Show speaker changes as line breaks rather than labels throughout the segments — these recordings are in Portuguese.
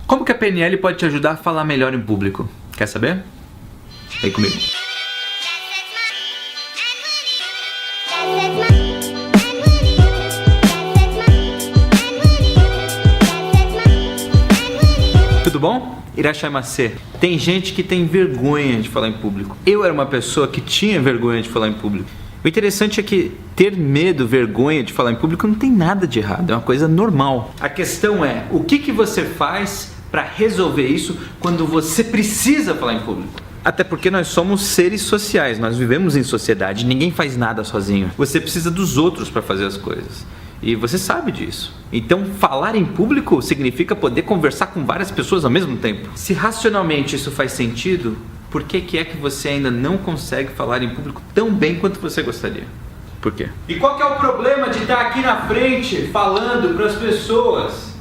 Como que a PNL pode te ajudar a falar melhor em público? Quer saber? Vem comigo. Tudo bom? Irashaimase. Tem gente que tem vergonha de falar em público. Eu era uma pessoa que tinha vergonha de falar em público. O interessante é que ter medo, vergonha de falar em público não tem nada de errado, é uma coisa normal. A questão é, o que você faz para resolver isso quando você precisa falar em público? Até porque nós somos seres sociais, nós vivemos em sociedade, ninguém faz nada sozinho. Você precisa dos outros para fazer as coisas. E você sabe disso. Então, falar em público significa poder conversar com várias pessoas ao mesmo tempo. Se racionalmente isso faz sentido, por que é que você ainda não consegue falar em público tão bem quanto você gostaria? Por quê? E qual que é o problema de estar aqui na frente falando para as pessoas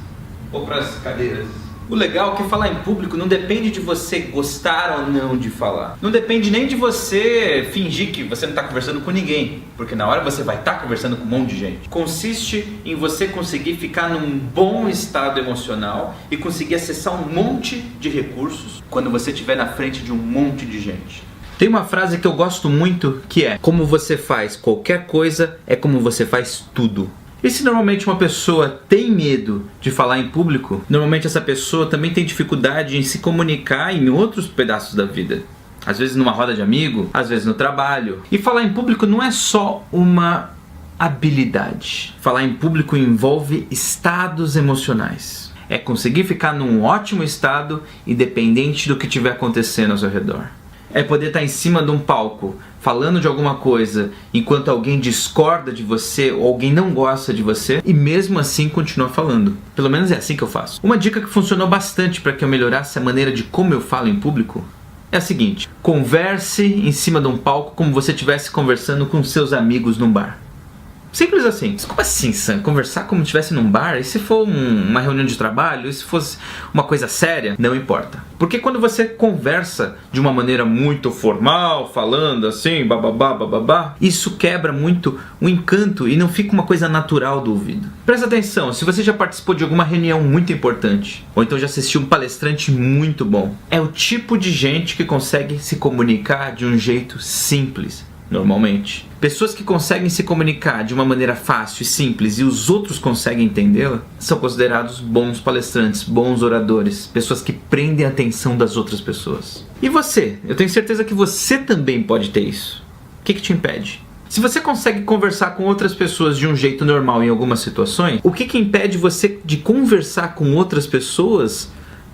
ou para as cadeiras? O legal é que falar em público não depende de você gostar ou não de falar. Não depende nem de você fingir que você não está conversando com ninguém, porque na hora você vai estar conversando com um monte de gente. Consiste em você conseguir ficar num bom estado emocional e conseguir acessar um monte de recursos quando você estiver na frente de um monte de gente. Tem uma frase que eu gosto muito que é: como você faz qualquer coisa é como você faz tudo. E se normalmente uma pessoa tem medo de falar em público, normalmente essa pessoa também tem dificuldade em se comunicar em outros pedaços da vida. Às vezes numa roda de amigo, às vezes no trabalho. E falar em público não é só uma habilidade. Falar em público envolve estados emocionais. É conseguir ficar num ótimo estado independente do que estiver acontecendo ao seu redor. É poder estar em cima de um palco falando de alguma coisa enquanto alguém discorda de você ou alguém não gosta de você e mesmo assim continuar falando. Pelo menos é assim que eu faço. Uma dica que funcionou bastante para que eu melhorasse a maneira de como eu falo em público é a seguinte: converse em cima de um palco como você estivesse conversando com seus amigos num bar. Simples assim. Como assim, Sam? Conversar como se estivesse num bar? E se for uma reunião de trabalho? E se fosse uma coisa séria? Não importa. Porque quando você conversa de uma maneira muito formal, falando assim, bababá, bababá, isso quebra muito o encanto e não fica uma coisa natural do ouvido. Presta atenção, se você já participou de alguma reunião muito importante, ou então já assistiu um palestrante muito bom, é o tipo de gente que consegue se comunicar de um jeito simples. Normalmente, pessoas que conseguem se comunicar de uma maneira fácil e simples e os outros conseguem entendê-la são considerados bons palestrantes, bons oradores, pessoas que prendem a atenção das outras pessoas. E você? Eu tenho certeza que você também pode ter isso. O que te impede? Se você consegue conversar com outras pessoas de um jeito normal em algumas situações, o que impede você de conversar com outras pessoas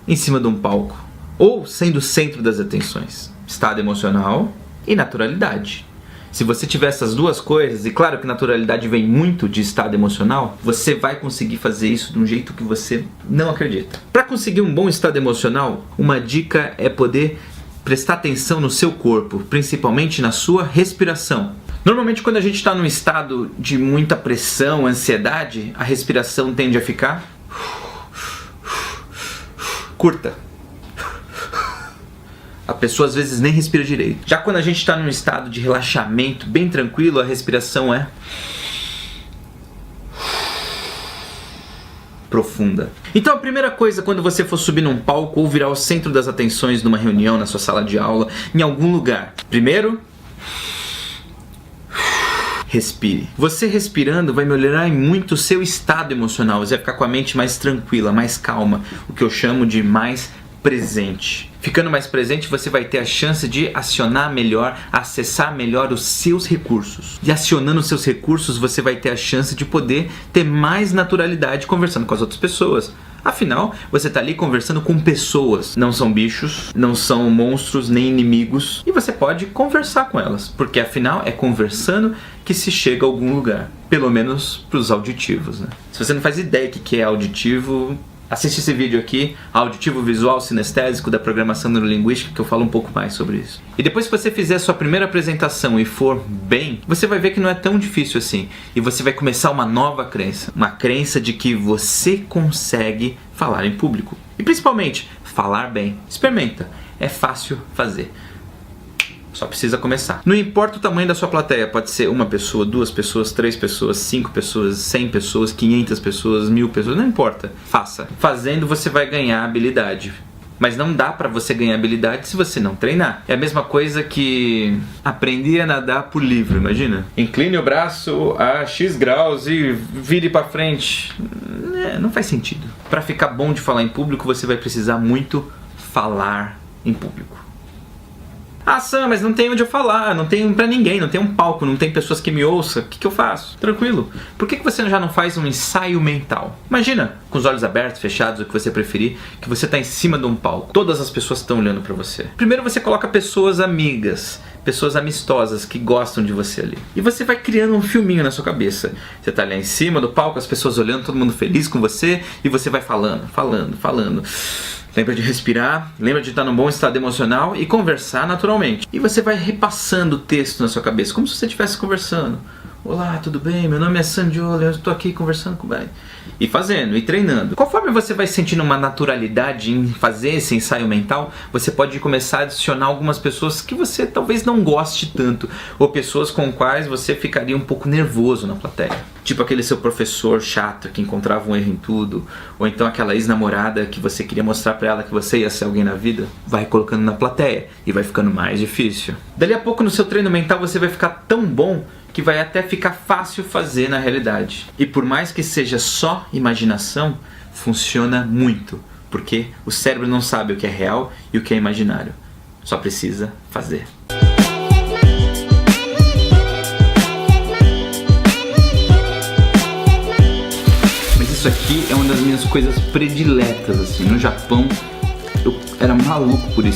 em cima de um palco? Ou sendo o centro das atenções? Estado emocional e naturalidade. Se você tiver essas duas coisas, e claro que naturalidade vem muito de estado emocional, você vai conseguir fazer isso de um jeito que você não acredita. Para conseguir um bom estado emocional, uma dica é poder prestar atenção no seu corpo, principalmente na sua respiração. Normalmente quando a gente está num estado de muita pressão, ansiedade, a respiração tende a ficar curta. A pessoa às vezes nem respira direito. Já quando a gente está num estado de relaxamento bem tranquilo, a respiração é profunda. Então a primeira coisa quando você for subir num palco ou virar o centro das atenções numa reunião, na sua sala de aula, em algum lugar, primeiro, respire. Você respirando vai melhorar muito o seu estado emocional. Você vai ficar com a mente mais tranquila, mais calma, o que eu chamo de mais presente. Ficando mais presente, você vai ter a chance de acionar melhor, acessar melhor os seus recursos. E acionando os seus recursos, você vai ter a chance de poder ter mais naturalidade conversando com as outras pessoas. Afinal, você está ali conversando com pessoas. Não são bichos, não são monstros nem inimigos. E você pode conversar com elas. Porque afinal, é conversando que se chega a algum lugar. Pelo menos para os auditivos, né? Se você não faz ideia do que é auditivo, assiste esse vídeo aqui, Auditivo Visual Sinestésico da Programação Neurolinguística, que eu falo um pouco mais sobre isso. E depois que você fizer a sua primeira apresentação e for bem, você vai ver que não é tão difícil assim. E você vai começar uma nova crença. Uma crença de que você consegue falar em público. E principalmente, falar bem. Experimenta. É fácil fazer. Só precisa começar. Não importa o tamanho da sua plateia, pode ser uma pessoa, 2 pessoas, 3 pessoas, 5 pessoas, 100 pessoas, 500 pessoas, 1000 pessoas, não importa. Faça. Fazendo você vai ganhar habilidade. Mas não dá pra você ganhar habilidade se você não treinar. É a mesma coisa que aprender a nadar por livro, imagina. Incline o braço a X graus e vire pra frente. Não faz sentido. Pra ficar bom de falar em público, você vai precisar muito falar em público. Ah, Sam, mas não tem onde eu falar, não tem pra ninguém, não tem um palco, não tem pessoas que me ouçam, o que eu faço? Tranquilo. Por que você já não faz um ensaio mental? Imagina, com os olhos abertos, fechados, o que você preferir, que você tá em cima de um palco. Todas as pessoas estão olhando pra você. Primeiro você coloca pessoas amigas, pessoas amistosas que gostam de você ali. E você vai criando um filminho na sua cabeça. Você tá ali em cima do palco, as pessoas olhando, todo mundo feliz com você, e você vai falando. Lembra de respirar, lembra de estar num bom estado emocional e conversar naturalmente. E você vai repassando o texto na sua cabeça, como se você estivesse conversando. Olá, tudo bem? Meu nome é Sandiola, eu estou aqui conversando com o Brian. E fazendo, e treinando. Conforme você vai sentindo uma naturalidade em fazer esse ensaio mental, você pode começar a adicionar algumas pessoas que você talvez não goste tanto, ou pessoas com quais você ficaria um pouco nervoso na plateia. Tipo aquele seu professor chato que encontrava um erro em tudo, ou então aquela ex-namorada que você queria mostrar pra ela que você ia ser alguém na vida. Vai colocando na plateia e vai ficando mais difícil. Dali a pouco no seu treino mental você vai ficar tão bom que vai até ficar fácil fazer na realidade. E por mais que seja só imaginação, funciona muito, porque o cérebro não sabe o que é real e o que é imaginário. Só precisa fazer. Mas isso aqui é uma das minhas coisas prediletas, assim. No Japão, eu era maluco por isso.